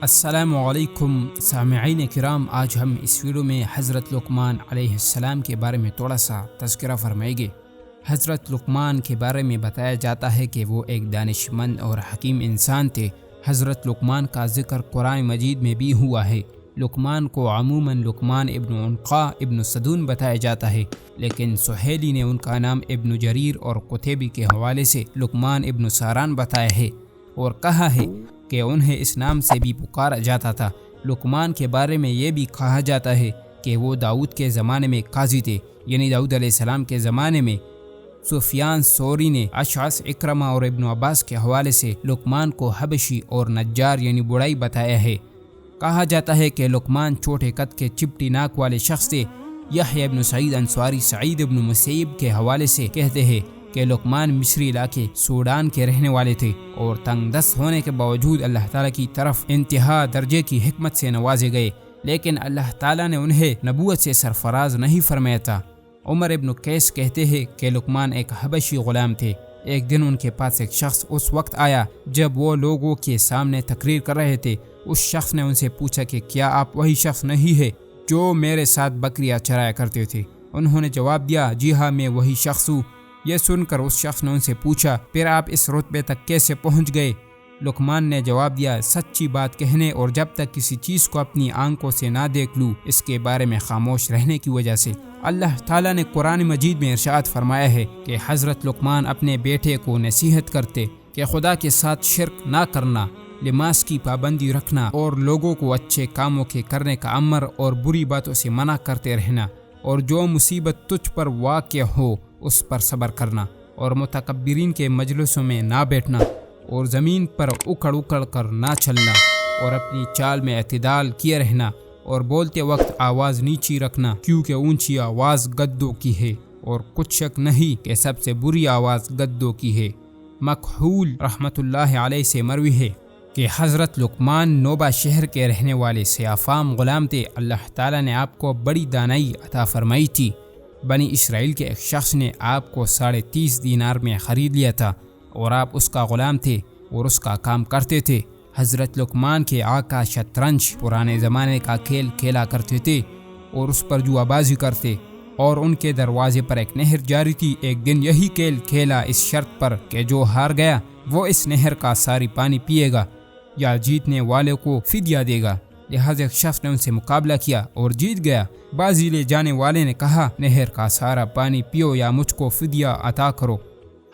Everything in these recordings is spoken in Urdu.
السلام علیکم سامعین کرام، آج ہم اس ویڈیو میں حضرت لقمان علیہ السلام کے بارے میں تھوڑا سا تذکرہ فرمائیں گے۔ حضرت لقمان کے بارے میں بتایا جاتا ہے کہ وہ ایک دانش مند اور حکیم انسان تھے۔ حضرت لقمان کا ذکر قرآن مجید میں بھی ہوا ہے۔ لقمان کو عموماً لقمان ابن عنقا ابن صدون بتایا جاتا ہے، لیکن سہیلی نے ان کا نام ابن جریر اور قتیبی کے حوالے سے لقمان ابن ساران بتایا ہے اور کہا ہے کہ انہیں اس نام سے بھی پکارا جاتا تھا۔ لقمان کے بارے میں یہ بھی کہا جاتا ہے کہ وہ داؤد کے زمانے میں قاضی تھے، یعنی داؤد علیہ السلام کے زمانے میں۔ سفیان ثوری نے اشعث، اکرمہ اور ابن عباس کے حوالے سے لقمان کو حبشی اور نجار یعنی بڑائی بتایا ہے۔ کہا جاتا ہے کہ لقمان چھوٹے قد کے چپٹی ناک والے شخص تھے۔ یحییٰ ابن سعید انصاری سعید ابن مسیب کے حوالے سے کہتے ہیں کہ لقمان مصری علاقے سوڈان کے رہنے والے تھے اور تنگ دست ہونے کے باوجود اللہ تعالیٰ کی طرف انتہا درجے کی حکمت سے نوازے گئے، لیکن اللہ تعالیٰ نے انہیں نبوت سے سرفراز نہیں فرمایا تھا۔ عمر ابن قیس کہتے ہیں کہ لقمان ایک حبشی غلام تھے۔ ایک دن ان کے پاس ایک شخص اس وقت آیا جب وہ لوگوں کے سامنے تقریر کر رہے تھے۔ اس شخص نے ان سے پوچھا کہ کیا آپ وہی شخص نہیں ہے جو میرے ساتھ بکریاں چرایا کرتے تھے؟ انہوں نے جواب دیا، جی ہاں، میں وہی شخص ہوں۔ یہ سن کر اس شخص نے ان سے پوچھا، پھر آپ اس رتبے تک کیسے پہنچ گئے؟ لقمان نے جواب دیا، سچی بات کہنے اور جب تک کسی چیز کو اپنی آنکھوں سے نہ دیکھ لوں اس کے بارے میں خاموش رہنے کی وجہ سے۔ اللہ تعالیٰ نے قرآن مجید میں ارشاد فرمایا ہے کہ حضرت لقمان اپنے بیٹے کو نصیحت کرتے کہ خدا کے ساتھ شرک نہ کرنا، نماز کی پابندی رکھنا اور لوگوں کو اچھے کاموں کے کرنے کا امر اور بری باتوں سے منع کرتے رہنا، اور جو مصیبت تجھ پر واقع ہو اس پر صبر کرنا، اور متکبرین کے مجلسوں میں نہ بیٹھنا، اور زمین پر اکڑ اکڑ کر نہ چلنا، اور اپنی چال میں اعتدال کیے رہنا، اور بولتے وقت آواز نیچی رکھنا، کیونکہ اونچی آواز گدوں کی ہے اور کچھ شک نہیں کہ سب سے بری آواز گدوں کی ہے۔ مکحول رحمۃ اللہ علیہ سے مروی ہے کہ حضرت لقمان نوبہ شہر کے رہنے والے سیافام غلام تھے۔ اللہ تعالیٰ نے آپ کو بڑی دانائی عطا فرمائی تھی۔ بنی اسرائیل کے ایک شخص نے آپ کو 30.5 دینار میں خرید لیا تھا اور آپ اس کا غلام تھے اور اس کا کام کرتے تھے۔ حضرت لقمان کے آقا شطرنج پرانے زمانے کا کھیل کھیلا کرتے تھے اور اس پر جوا بازی کرتے، اور ان کے دروازے پر ایک نہر جاری تھی۔ ایک دن یہی کھیل کھیلا اس شرط پر کہ جو ہار گیا وہ اس نہر کا ساری پانی پیے گا یا جیتنے والے کو فدیہ دے گا۔ لہذا ایک شخص نے ان سے مقابلہ کیا اور جیت گیا۔ بازی لے جانے والے نے کہا، نہر کا سارا پانی پیو یا مجھ کو فدیہ عطا کرو۔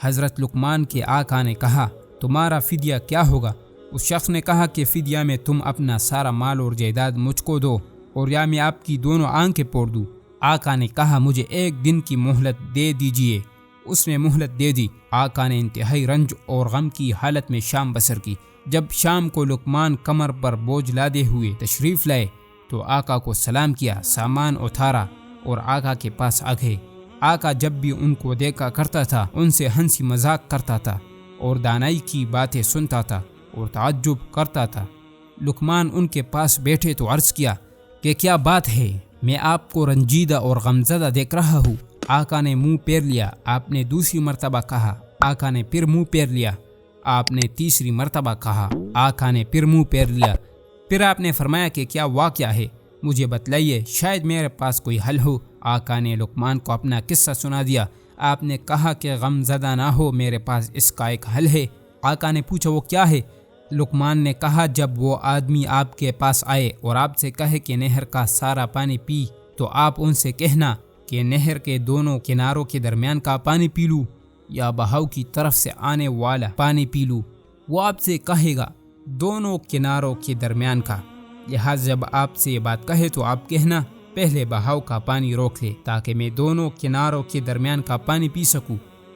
حضرت لقمان کے آقا نے کہا، تمہارا فدیہ کیا ہوگا؟ اس شخص نے کہا کہ فدیہ میں تم اپنا سارا مال اور جائیداد مجھ کو دو، اور یا میں آپ کی دونوں آنکھیں پھوڑ دوں۔ آقا نے کہا، مجھے 1 دن کی مہلت دے دیجئے۔ اس نے مہلت دے دی۔ آقا نے انتہائی رنج اور غم کی حالت میں شام بسر کی۔ جب شام کو لقمان کمر پر بوجھ لادے ہوئے تشریف لائے تو آقا کو سلام کیا، سامان اتارا اور آقا کے پاس آ گئے۔ آقا جب بھی ان کو دیکھا کرتا تھا ان سے ہنسی مذاق کرتا تھا اور دانائی کی باتیں سنتا تھا اور تعجب کرتا تھا۔ لقمان ان کے پاس بیٹھے تو عرض کیا کہ کیا بات ہے؟ میں آپ کو رنجیدہ اور غمزدہ دیکھ رہا ہوں۔ آقا نے منہ پھیر لیا۔ آپ نے دوسری مرتبہ کہا۔ آقا نے پھر منہ پھیر لیا۔ آپ نے تیسری مرتبہ کہا۔ آقا نے پھر منہ پھیر لیا۔ پھر آپ نے فرمایا کہ کیا واقعہ ہے؟ مجھے بتلائیے، شاید میرے پاس کوئی حل ہو۔ آقا نے لقمان کو اپنا قصہ سنا دیا۔ آپ نے کہا کہ غم زدہ نہ ہو، میرے پاس اس کا ایک حل ہے۔ آقا نے پوچھا، وہ کیا ہے؟ لقمان نے کہا، جب وہ آدمی آپ کے پاس آئے اور آپ سے کہے کہ نہر کا سارا پانی پی، تو آپ ان سے کہنا کہ نہر کے دونوں کناروں کے درمیان کا پانی پی لوں یا بہاؤ کی طرف سے آنے والا پانی پی لوں۔ وہ آپ سے کہے گا دونوں کناروں کے درمیان کا۔ لہٰذا جب آپ سے یہ بات کہے تو آپ کہنا، پہلے بہاؤ کا پانی روک لے تاکہ میں دونوں کناروں کے درمیان کا پانی پی سکوں،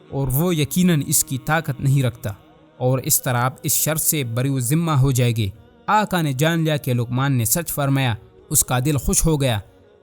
اور وہ یقیناً اس کی طاقت نہیں رکھتا، اور اس طرح آپ اس شرط سے بری ذمہ ہو جائے گے۔ آقا نے جان لیا کہ لقمان نے سچ فرمایا۔ اس کا دل خوش ہو گیا۔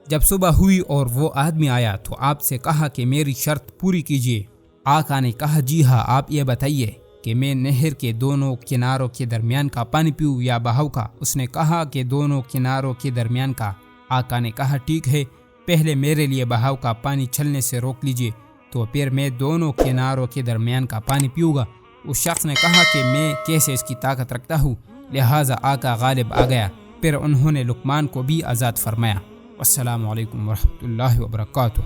جب صبح ہوئی اور وہ آدمی آیا تو آپ سے کہا کہ میری شرط پوری کیجیے۔ آقا نے کہا، جی ہاں، آپ یہ بتائیے کہ میں نہر کے دونوں کناروں کے درمیان کا پانی پیوں یا بہاؤ کا؟ اس نے کہا کہ دونوں کناروں کے درمیان کا۔ آقا نے کہا، ٹھیک ہے، پہلے میرے لیے بہاؤ کا پانی چلنے سے روک لیجیے، تو پھر میں دونوں کناروں کے درمیان کا پانی پیوں گا۔ اس شخص نے کہا کہ میں کیسے اس کی طاقت رکھتا ہوں؟ لہٰذا آقا غالب آ گیا، پھر انہوں نے لقمان کو بھی آزاد فرمایا۔ السلام علیکم ورحمۃ اللہ وبرکاتہ۔